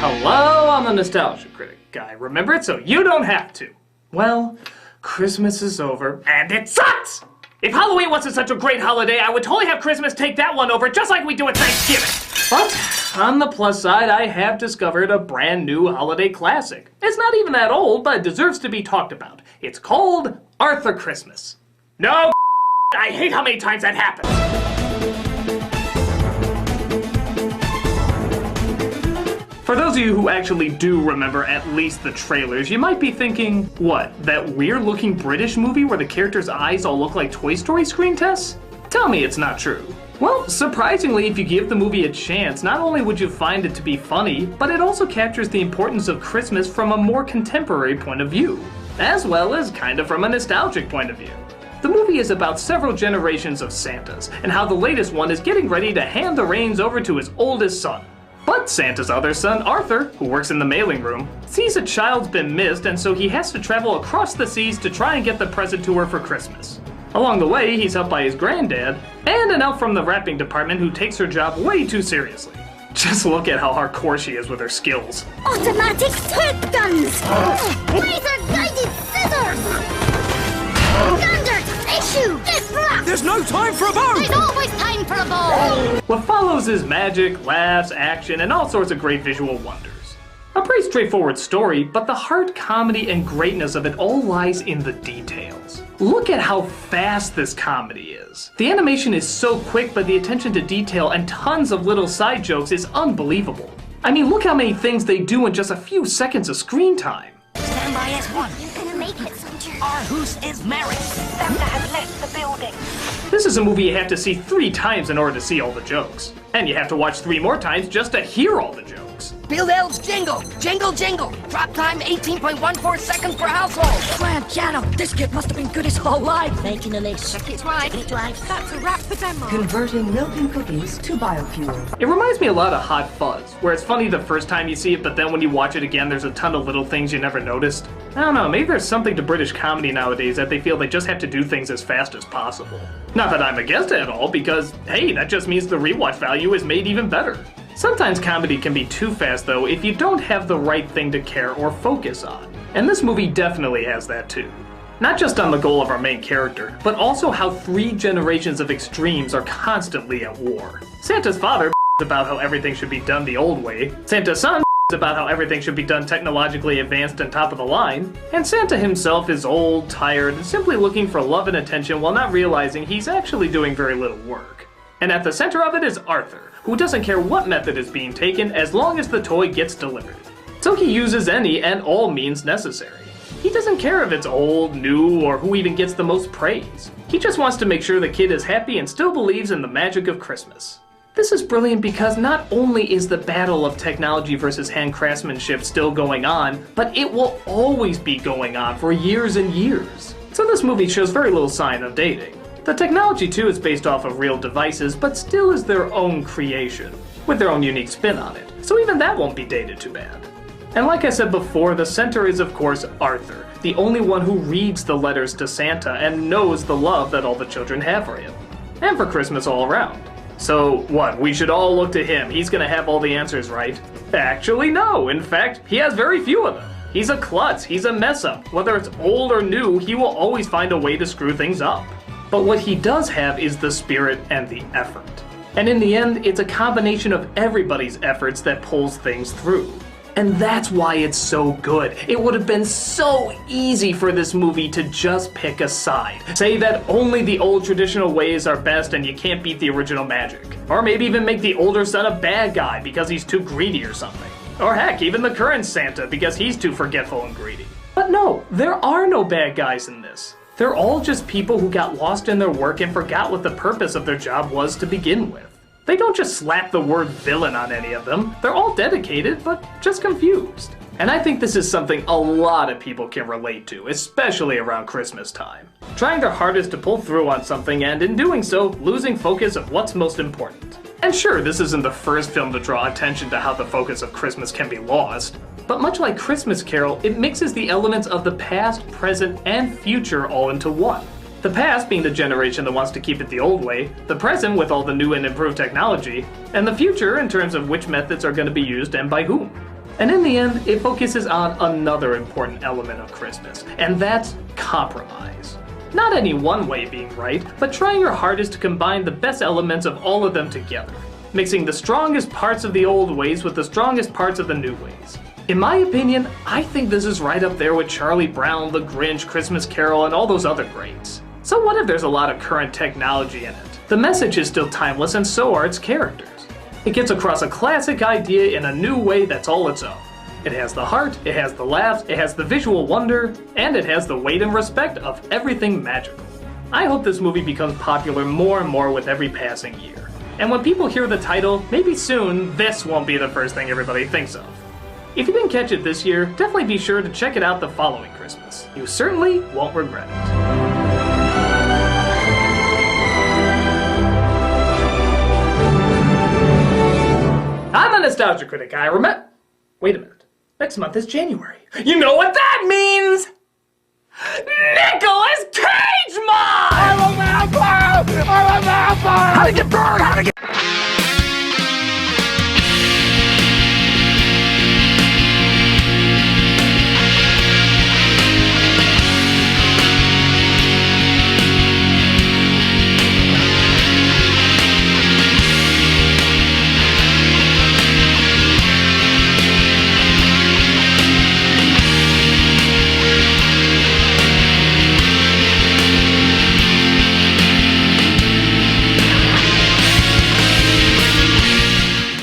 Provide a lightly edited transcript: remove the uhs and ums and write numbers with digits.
Hello, I'm the Nostalgia Critic guy. Remember it so you don't have to. Well, Christmas is over, and it sucks! If Halloween wasn't such a great holiday, I would totally have Christmas take that one over just like we do at Thanksgiving. But, on the plus side, I have discovered a brand new holiday classic. It's not even that old, but it deserves to be talked about. It's called Arthur Christmas. No, I hate how many times that happens. For those of you who actually do remember at least the trailers, you might be thinking, what, that weird-looking British movie where the characters' eyes all look like Toy Story screen tests? Tell me it's not true. Well, surprisingly, if you give the movie a chance, not only would you find it to be funny, but it also captures the importance of Christmas from a more contemporary point of view, as well as kind of from a nostalgic point of view. The movie is about several generations of Santas, and how the latest one is getting ready to hand the reins over to his oldest son. But Santa's other son, Arthur, who works in the mailing room, sees a child's been missed, and so he has to travel across the seas to try and get the present to her for Christmas. Along the way, he's helped by his granddad, and an elf from the wrapping department who takes her job way too seriously. Just look at how hardcore she is with her skills. Automatic tape guns! Laser-guided scissors! Standard issue! Disrupt! There's no time for a bow! There's always time for a ball! What follows is magic, laughs, action, and all sorts of great visual wonders. A pretty straightforward story, but the heart, comedy, and greatness of it all lies in the details. Look at how fast this comedy is. The animation is so quick, but the attention to detail and tons of little side jokes is unbelievable. I mean, look how many things they do in just a few seconds of screen time. Stand by S1. You're gonna make it, soldier. Our hoose is married. Santa has left the building. This is a movie you have to see 3 times in order to see all the jokes. And you have to watch 3 more times just to hear all the jokes. Build elves jingle. Jingle jingle. Drop time 18.14 seconds per household. Slam channel. This kid must have been good his whole life. Making a list. Check it right. That's a wrap for demo. Converting milk and cookies to biofuel. It reminds me a lot of Hot Fuzz, where it's funny the first time you see it, but then when you watch it again, there's a ton of little things you never noticed. I don't know, maybe there's something to British comedy nowadays that they feel they just have to do things as fast as possible. Not that I'm against it at all, because, hey, that just means the rewatch value is made even better. Sometimes comedy can be too fast, though, if you don't have the right thing to care or focus on. And this movie definitely has that, too. Not just on the goal of our main character, but also how 3 generations of extremes are constantly at war. Santa's father about how everything should be done the old way, Santa's son about how everything should be done technologically advanced and top of the line, and Santa himself is old, tired, simply looking for love and attention while not realizing he's actually doing very little work. And at the center of it is Arthur, who doesn't care what method is being taken as long as the toy gets delivered. So he uses any and all means necessary. He doesn't care if it's old, new, or who even gets the most praise. He just wants to make sure the kid is happy and still believes in the magic of Christmas. This is brilliant because not only is the battle of technology versus hand craftsmanship still going on, but it will always be going on for years and years. So this movie shows very little sign of dating. The technology too is based off of real devices, but still is their own creation, with their own unique spin on it, so even that won't be dated too bad. And like I said before, the center is of course Arthur, the only one who reads the letters to Santa and knows the love that all the children have for him, and for Christmas all around. So what, we should all look to him, he's gonna have all the answers, right? Actually no, in fact, he has very few of them. He's a klutz, he's a mess up. Whether it's old or new, he will always find a way to screw things up. But what he does have is the spirit and the effort. And in the end, it's a combination of everybody's efforts that pulls things through. And that's why it's so good. It would have been so easy for this movie to just pick a side. Say that only the old traditional ways are best and you can't beat the original magic. Or maybe even make the older son a bad guy because he's too greedy or something. Or heck, even the current Santa because he's too forgetful and greedy. But no, there are no bad guys in this. They're all just people who got lost in their work and forgot what the purpose of their job was to begin with. They don't just slap the word villain on any of them. They're all dedicated, but just confused. And I think this is something a lot of people can relate to, especially around Christmas time. Trying their hardest to pull through on something and in doing so, losing focus of what's most important. And sure, this isn't the first film to draw attention to how the focus of Christmas can be lost. But much like Christmas Carol, it mixes the elements of the past, present, and future all into one. The past being the generation that wants to keep it the old way, the present with all the new and improved technology, and the future in terms of which methods are going to be used and by whom. And in the end, it focuses on another important element of Christmas, and that's compromise. Not any one way being right, but trying your hardest to combine the best elements of all of them together, mixing the strongest parts of the old ways with the strongest parts of the new ways. In my opinion, I think this is right up there with Charlie Brown, The Grinch, Christmas Carol, and all those other greats. So what if there's a lot of current technology in it? The message is still timeless and so are its characters. It gets across a classic idea in a new way that's all its own. It has the heart, it has the laughs, it has the visual wonder, and it has the weight and respect of everything magical. I hope this movie becomes popular more and more with every passing year. And when people hear the title, maybe soon this won't be the first thing everybody thinks of. If you didn't catch it this year, definitely be sure to check it out the following Christmas. You certainly won't regret it. I'm a nostalgia critic. I remember. Wait a minute. Next month is January. You know what that means? Nicolas Cage month! I'm a vampire! I'm a vampire! How to get burned? How to get...